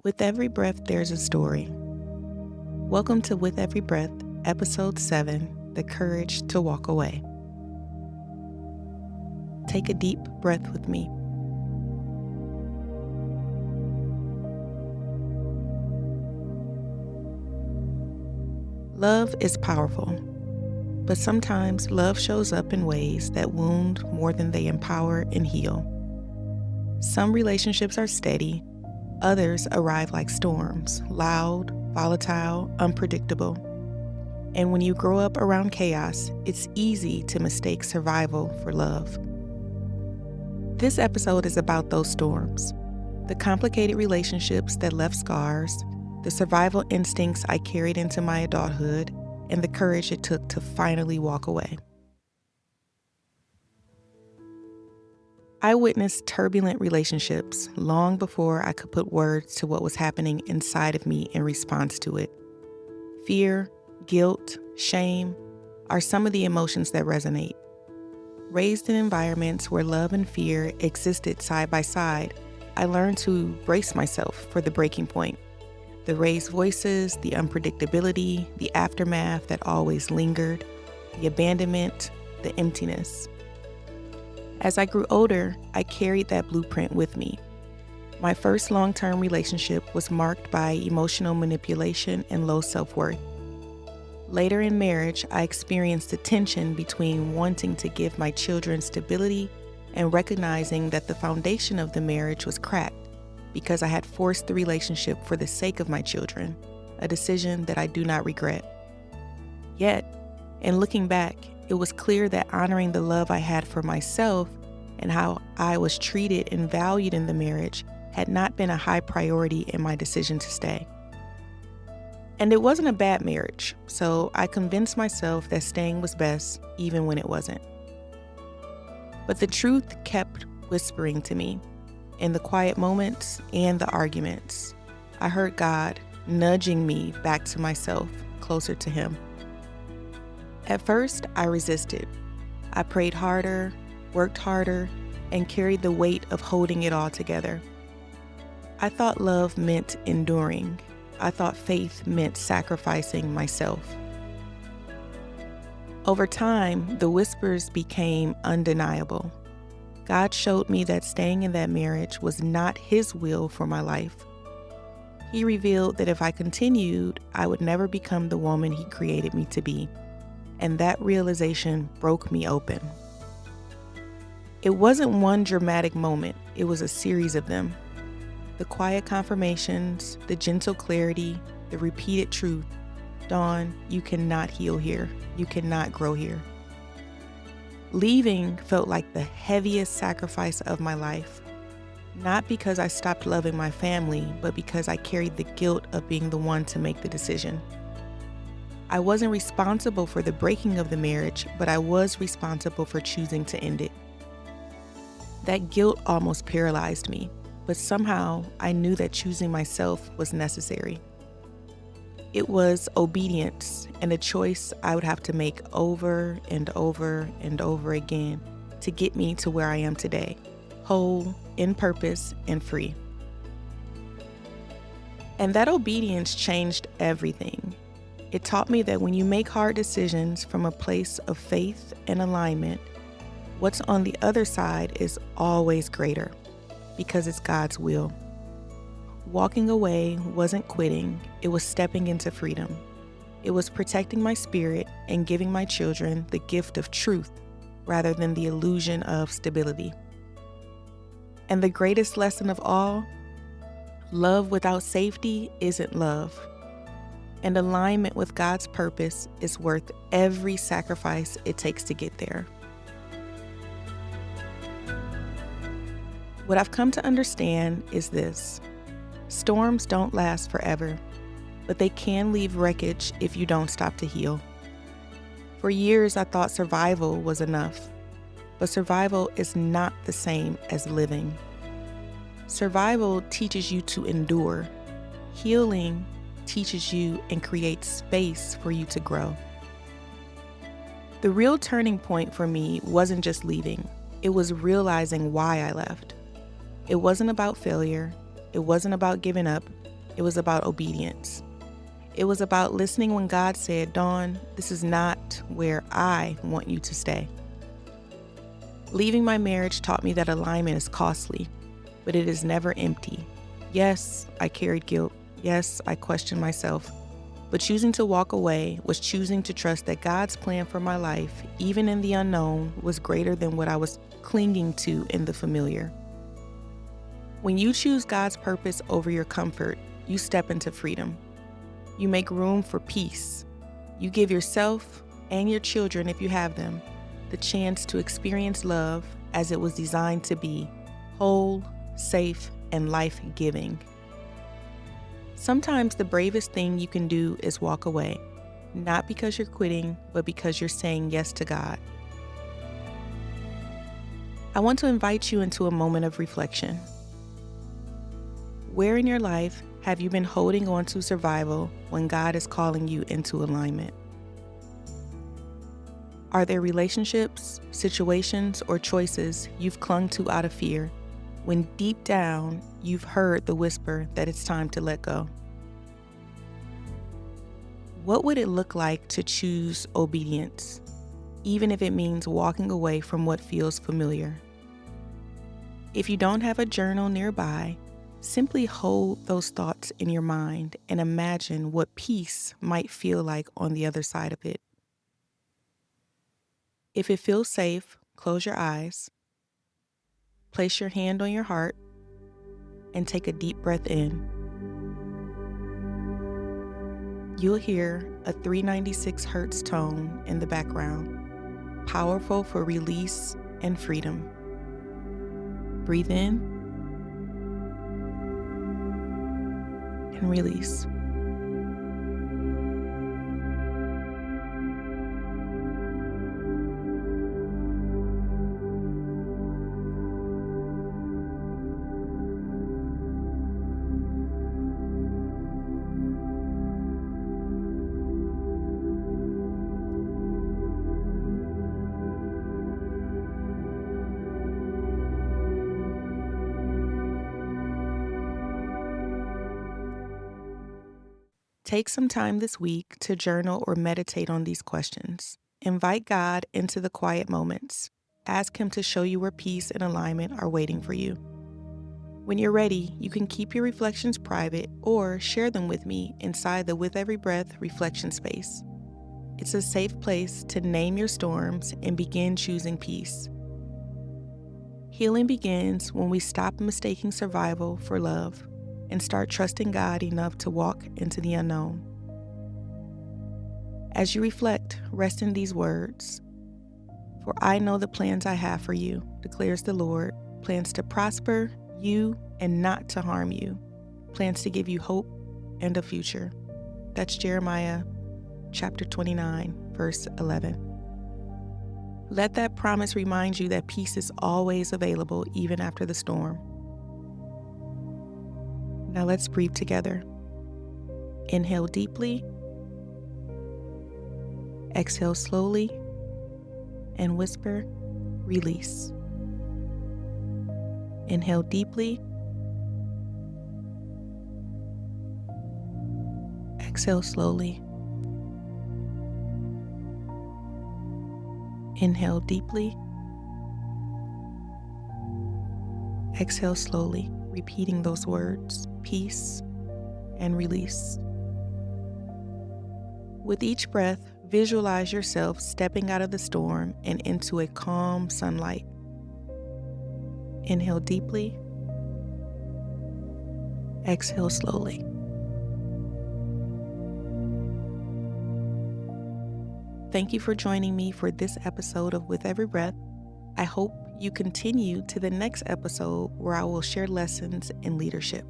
With every breath, there's a story. Welcome to With Every Breath, Episode 7, The Courage to Walk Away. Take a deep breath with me. Love is powerful, but sometimes love shows up in ways that wound more than they empower and heal. Some relationships are steady, others arrive like storms, loud, volatile, unpredictable. And when you grow up around chaos, it's easy to mistake survival for love. This episode is about those storms, the complicated relationships that left scars, the survival instincts I carried into my adulthood, and the courage it took to finally walk away. I witnessed turbulent relationships long before I could put words to what was happening inside of me in response to it. Fear, guilt, shame are some of the emotions that resonate. Raised in environments where love and fear existed side by side, I learned to brace myself for the breaking point. The raised voices, the unpredictability, the aftermath that always lingered, the abandonment, the emptiness. As I grew older, I carried that blueprint with me. My first long-term relationship was marked by emotional manipulation and low self-worth. Later in marriage, I experienced the tension between wanting to give my children stability and recognizing that the foundation of the marriage was cracked because I had forced the relationship for the sake of my children, a decision that I do not regret. Yet, in looking back, it was clear that honoring the love I had for myself and how I was treated and valued in the marriage had not been a high priority in my decision to stay. And it wasn't a bad marriage, so I convinced myself that staying was best, even when it wasn't. But the truth kept whispering to me. In the quiet moments and the arguments, I heard God nudging me back to myself, closer to Him. At first, I resisted. I prayed harder, worked harder, and carried the weight of holding it all together. I thought love meant enduring. I thought faith meant sacrificing myself. Over time, the whispers became undeniable. God showed me that staying in that marriage was not His will for my life. He revealed that if I continued, I would never become the woman He created me to be. And that realization broke me open. It wasn't one dramatic moment, it was a series of them. The quiet confirmations, the gentle clarity, the repeated truth. Dawn, you cannot heal here. You cannot grow here. Leaving felt like the heaviest sacrifice of my life. Not because I stopped loving my family, but because I carried the guilt of being the one to make the decision. I wasn't responsible for the breaking of the marriage, but I was responsible for choosing to end it. That guilt almost paralyzed me, but somehow I knew that choosing myself was necessary. It was obedience and a choice I would have to make over and over and over again to get me to where I am today, whole, in purpose, and free. And that obedience changed everything. It taught me that when you make hard decisions from a place of faith and alignment, what's on the other side is always greater because it's God's will. Walking away wasn't quitting, it was stepping into freedom. It was protecting my spirit and giving my children the gift of truth rather than the illusion of stability. And the greatest lesson of all, love without safety isn't love. And alignment with God's purpose is worth every sacrifice it takes to get there. What I've come to understand is this. Storms don't last forever, but they can leave wreckage if you don't stop to heal. For years, I thought survival was enough, but survival is not the same as living. Survival teaches you to endure. Healing teaches you and creates space for you to grow. The real turning point for me wasn't just leaving, it was realizing why I left. It wasn't about failure. It wasn't about giving up. It was about obedience. It was about listening when God said, "Dawn, this is not where I want you to stay." Leaving my marriage taught me that alignment is costly, but it is never empty. Yes, I carried guilt. Yes, I questioned myself. But choosing to walk away was choosing to trust that God's plan for my life, even in the unknown, was greater than what I was clinging to in the familiar. When you choose God's purpose over your comfort, you step into freedom. You make room for peace. You give yourself and your children, if you have them, the chance to experience love as it was designed to be, whole, safe, and life-giving. Sometimes the bravest thing you can do is walk away, not because you're quitting, but because you're saying yes to God. I want to invite you into a moment of reflection. Where in your life have you been holding on to survival when God is calling you into alignment? Are there relationships, situations, or choices you've clung to out of fear when deep down you've heard the whisper that it's time to let go? What would it look like to choose obedience, even if it means walking away from what feels familiar? If you don't have a journal nearby, simply hold those thoughts in your mind and imagine what peace might feel like on the other side of it. If it feels safe, close your eyes, place your hand on your heart, and take a deep breath in. You'll hear a 396 hertz tone in the background, powerful for release and freedom. Breathe in and release. Take some time this week to journal or meditate on these questions. Invite God into the quiet moments. Ask Him to show you where peace and alignment are waiting for you. When you're ready, you can keep your reflections private or share them with me inside the With Every Breath reflection space. It's a safe place to name your storms and begin choosing peace. Healing begins when we stop mistaking survival for love and start trusting God enough to walk into the unknown. As you reflect, rest in these words. For I know the plans I have for you, declares the Lord, plans to prosper you and not to harm you, plans to give you hope and a future. That's Jeremiah chapter 29, verse 11. Let that promise remind you that peace is always available even after the storm. Now let's breathe together. Inhale deeply, exhale slowly, and whisper, release. Inhale deeply, exhale slowly. Inhale deeply, exhale slowly, repeating those words, peace and release. With each breath, visualize yourself stepping out of the storm and into a calm sunlight. Inhale deeply, exhale slowly. Thank you for joining me for this episode of With Every Breath. I hope you continue to the next episode where I will share lessons in leadership.